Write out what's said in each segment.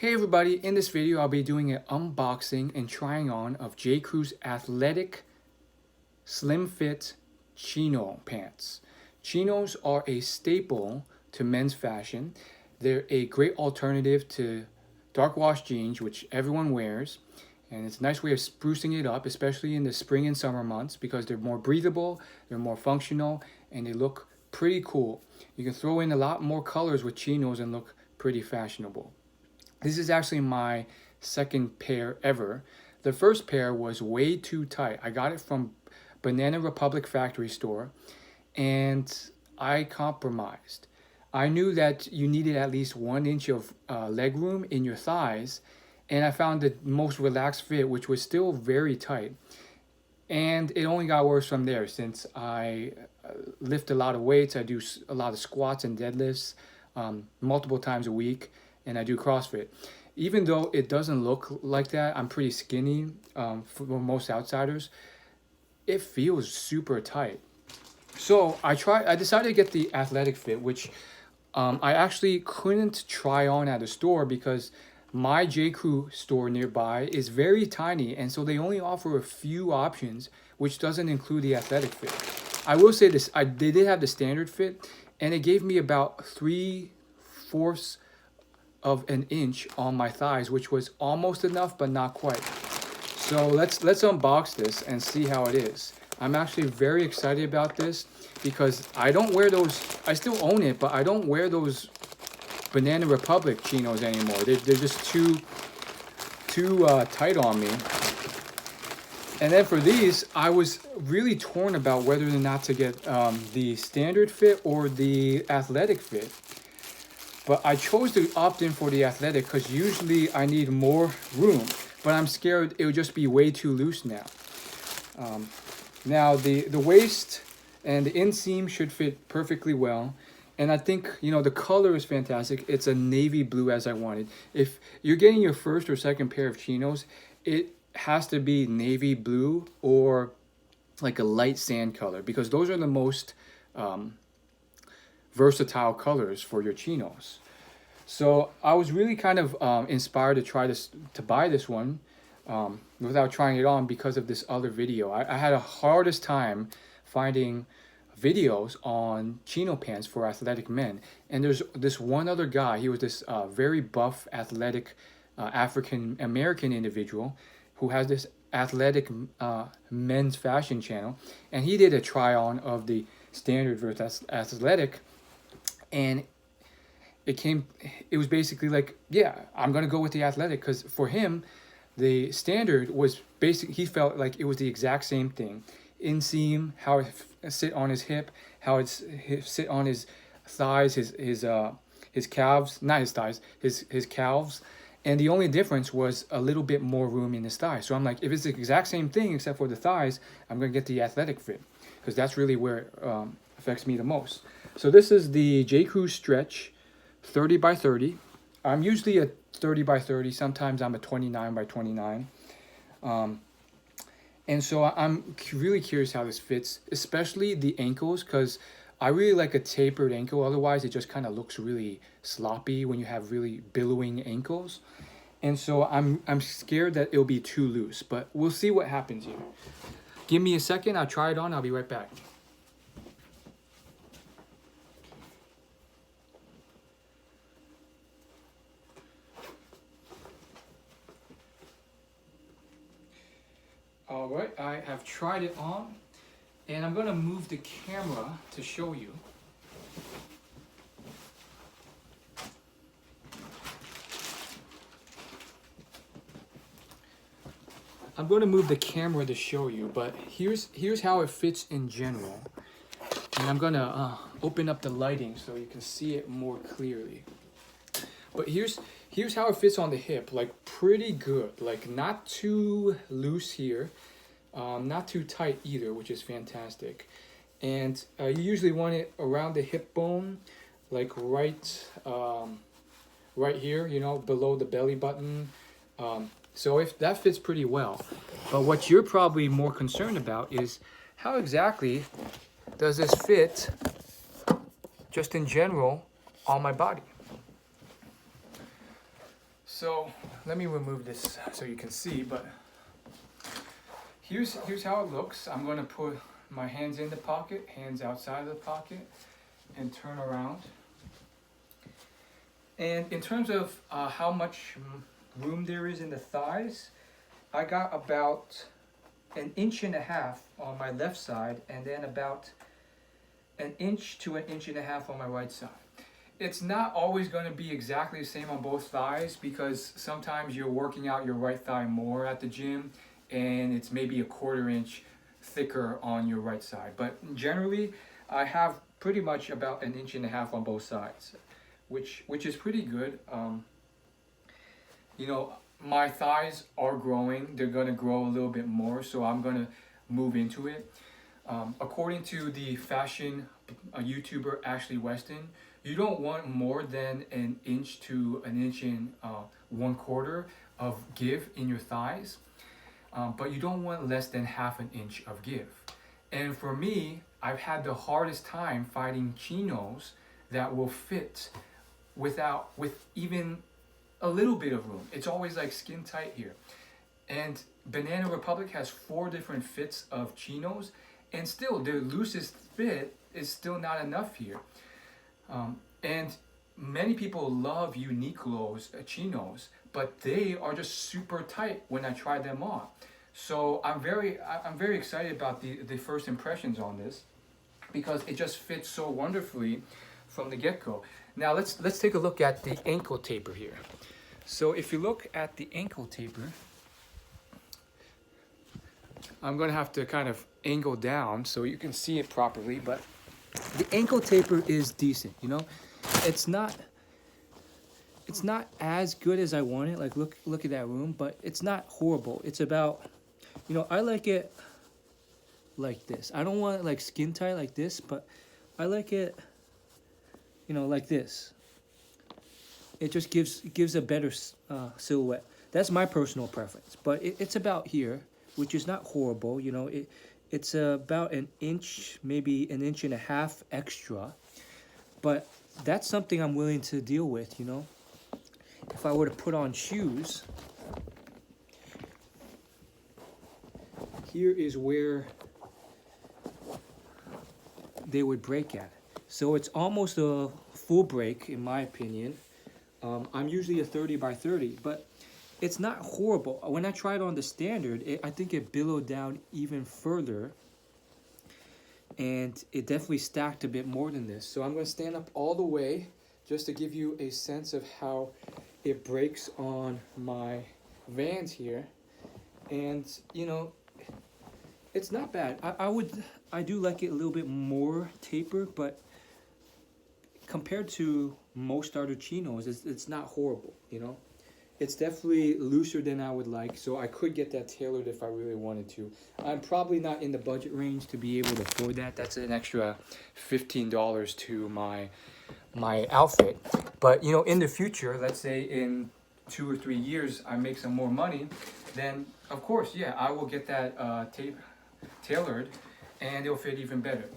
Hey everybody, in this video I'll be doing an unboxing and trying on of J. Crew's athletic slim fit chino pants. Chinos are a staple to men's fashion. They're a great alternative to dark wash jeans, which everyone wears, and it's a nice way of sprucing it up, especially in the spring and summer months, because they're more breathable, they're more functional, and they look pretty cool. You can throw in a lot more colors with chinos and look pretty fashionable. This is actually my second pair ever. The first pair was way too tight. I got it from Banana Republic factory store and I compromised. I knew that you needed at least 1 inch of leg room in your thighs, and I found the most relaxed fit, which was still very tight. And it only got worse from there since I lift a lot of weights. I do a lot of squats and deadlifts multiple times a week, and I do CrossFit. Even though it doesn't look like that, I'm pretty skinny for most outsiders, it feels super tight. So I decided to get the athletic fit, which I actually couldn't try on at a store because my J. Crew store nearby is very tiny, and so they only offer a few options, which doesn't include the athletic fit. I will say this, they did have the standard fit, and it gave me about 3/4 of an inch on my thighs, which was almost enough but not quite. So let's unbox this and see how it is. I'm actually very excited about this because I don't wear those. I still own it, but I don't wear those Banana Republic chinos anymore. They're just too tight on me. And then for these, I was really torn about whether or not to get the standard fit or the athletic fit. But I chose to opt in for the athletic because usually I need more room, but I'm scared it would just be way too loose now. Now the waist and the inseam should fit perfectly well. And I think, the color is fantastic. It's a navy blue as I wanted. If you're getting your first or second pair of chinos, it has to be navy blue or like a light sand color, because those are the most versatile colors for your chinos. So I was really kind of inspired to buy this one without trying it on because of this other video. I had a hardest time finding videos on chino pants for athletic men, and there's this one other guy. He was this very buff, athletic African American individual who has this athletic men's fashion channel, and he did a try on of the standard versus athletic, and it was basically like, yeah, I'm gonna go with the athletic, because for him the standard was he felt like it was the exact same thing. Inseam, how it sit on his hip, how it sit on his thighs, his calves, not his thighs, his calves, and the only difference was a little bit more room in his thighs. So I'm like, if it's the exact same thing except for the thighs, I'm gonna get the athletic fit, because that's really where it affects me the most. So this is the J. Crew Stretch 30 by 30. I'm usually a 30 by 30. Sometimes I'm a 29 by 29. And so I'm really curious how this fits, especially the ankles, because I really like a tapered ankle. Otherwise, it just kind of looks really sloppy when you have really billowing ankles. And so I'm scared that it'll be too loose, but we'll see what happens here. Give me a second. I'll try it on. I'll be right back. All right, I have tried it on, and I'm gonna move the camera to show you. I'm gonna move the camera to show you, but here's how it fits in general. And I'm gonna open up the lighting so you can see it more clearly. But here's how it fits on the hip, like pretty good, like not too loose here, not too tight either, which is fantastic. And you usually want it around the hip bone, like right here, below the belly button. So if that fits pretty well. But what you're probably more concerned about is how exactly does this fit just in general on my body. So let me remove this so you can see, but here's how it looks. I'm gonna put my hands in the pocket, hands outside of the pocket, and turn around. And in terms of how much room there is in the thighs, I got about 1.5 inches on my left side, and then about 1 inch to 1.5 inches on my right side. It's not always going to be exactly the same on both thighs, because sometimes you're working out your right thigh more at the gym and it's maybe 1/4 inch thicker on your right side. But generally, I have pretty much about 1.5 inches on both sides, which is pretty good. You know, my thighs are growing. They're going to grow a little bit more, so I'm going to move into it. According to the fashion YouTuber Ashley Weston, you don't want more than 1 inch to 1 inch and 1/4 of give in your thighs, but you don't want less than 1/2 inch of give. And for me, I've had the hardest time finding chinos that will fit with even a little bit of room. It's always like skin tight here. And Banana Republic has 4 different fits of chinos, and still the loosest fit is still not enough here. And many people love Uniqlo's chinos, but they are just super tight when I try them on. So I'm very excited about the first impressions on this, because it just fits so wonderfully from the get-go. Now let's take a look at the ankle taper here. So if you look at the ankle taper, I'm gonna have to kind of angle down so you can see it properly, but the ankle taper is decent, you know. It's not as good as I want it. Like look at that room, but it's not horrible. It's about, you know, I like it like this. I don't want it like skin tight like this, but I like it, you know, like this. It just gives a better silhouette. That's my personal preference, but it's about here, which is not horrible. You know, it's about 1 inch, maybe 1.5 inches extra, but that's something I'm willing to deal with, you know. If I were to put on shoes, here is where they would break at. So it's almost a full break, in my opinion. I'm usually a 30 by 30, but it's not horrible. When I tried on the standard, I think it billowed down even further, and it definitely stacked a bit more than this. So I'm going to stand up all the way just to give you a sense of how it breaks on my Vans here. And, you know, it's not bad. I do like it a little bit more taper, but compared to most other chinos, it's not horrible, you know. It's definitely looser than I would like, so I could get that tailored if I really wanted to. I'm probably not in the budget range to be able to afford that. That's an extra $15 to my outfit. But, you know, in the future, let's say in 2 or 3 years, I make some more money, then of course, yeah, I will get that tailored, and it'll fit even better.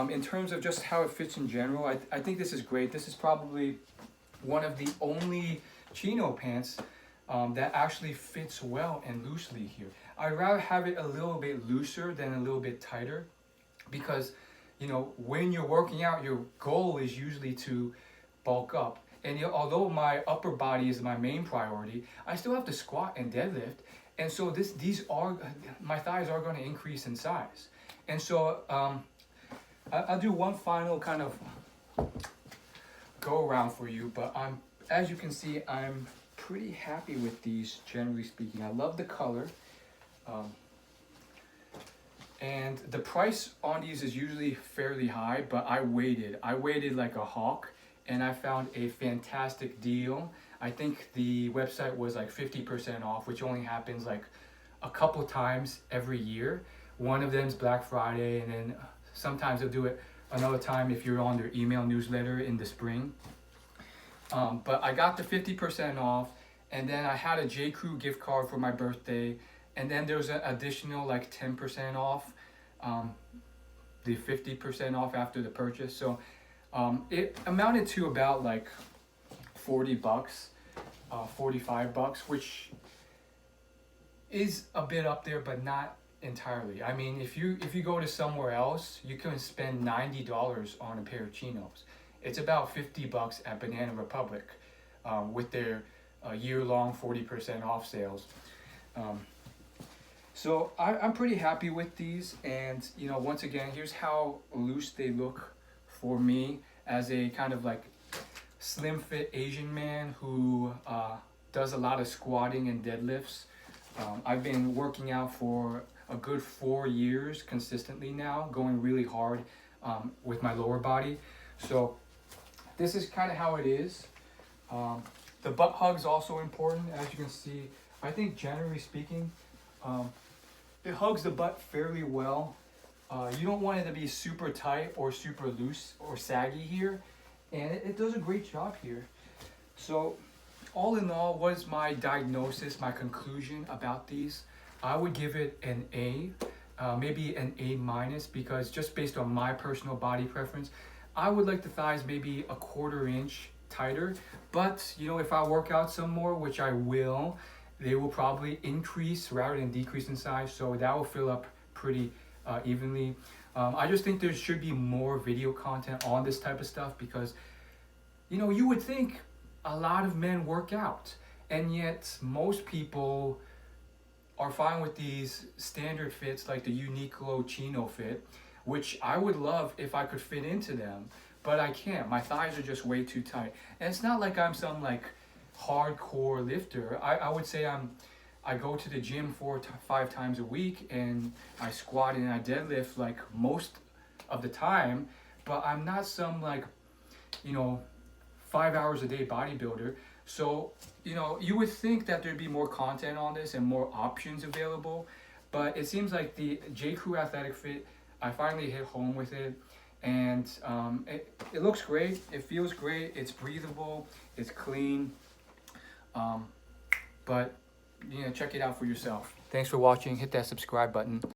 In terms of just how it fits in general, I think this is great. This is probably one of the only chino pants that actually fits well and loosely here. I'd rather have it a little bit looser than a little bit tighter, because, you know, when you're working out, your goal is usually to bulk up. And, you know, although my upper body is my main priority, I still have to squat and deadlift. And so my thighs are going to increase in size. And so I'll do one final kind of go around for you, but as you can see, I'm pretty happy with these, generally speaking. I love the color. And the price on these is usually fairly high, but I waited like a hawk, and I found a fantastic deal. I think the website was like 50% off, which only happens like a couple times every year. One of them is Black Friday, and then sometimes they'll do it another time if you're on their email newsletter in the spring. But I got the 50% off, and then I had a J. Crew gift card for my birthday, and then there's an additional like 10% off, the 50% off after the purchase. So it amounted to about like $40. $45, which is a bit up there, but not entirely. I mean, if you go to somewhere else, you can spend $90 on a pair of chinos. It's about $50 at Banana Republic, with their year-long 40% off sales. So I'm pretty happy with these, and you know, once again, here's how loose they look for me as a kind of like slim fit Asian man who does a lot of squatting and deadlifts. I've been working out for a good 4 years consistently now, going really hard with my lower body. So this is kind of how it is. The butt hug's also important, as you can see. I think generally speaking, it hugs the butt fairly well. You don't want it to be super tight or super loose or saggy here, and it does a great job here. So all in all, what is my diagnosis, my conclusion about these? I would give it an A, maybe an A minus, because just based on my personal body preference, I would like the thighs maybe a 1/4 inch tighter. But you know, if I work out some more, which I will, they will probably increase rather than decrease in size, so that will fill up pretty evenly. I just think there should be more video content on this type of stuff, because you know, you would think a lot of men work out, and yet most people are fine with these standard fits like the Uniqlo Chino fit, which I would love if I could fit into them, but I can't. My thighs are just way too tight. And it's not like I'm some like hardcore lifter. I would say I go to the gym 4 to 5 times a week, and I squat and I deadlift like most of the time, but I'm not some like, you know, 5 hours a day bodybuilder. So, you know, you would think that there'd be more content on this and more options available, but it seems like the J. Crew Athletic Fit, I finally hit home with it, and it looks great, it feels great, it's breathable, it's clean, but you know, check it out for yourself. Thanks for watching. Hit that subscribe button.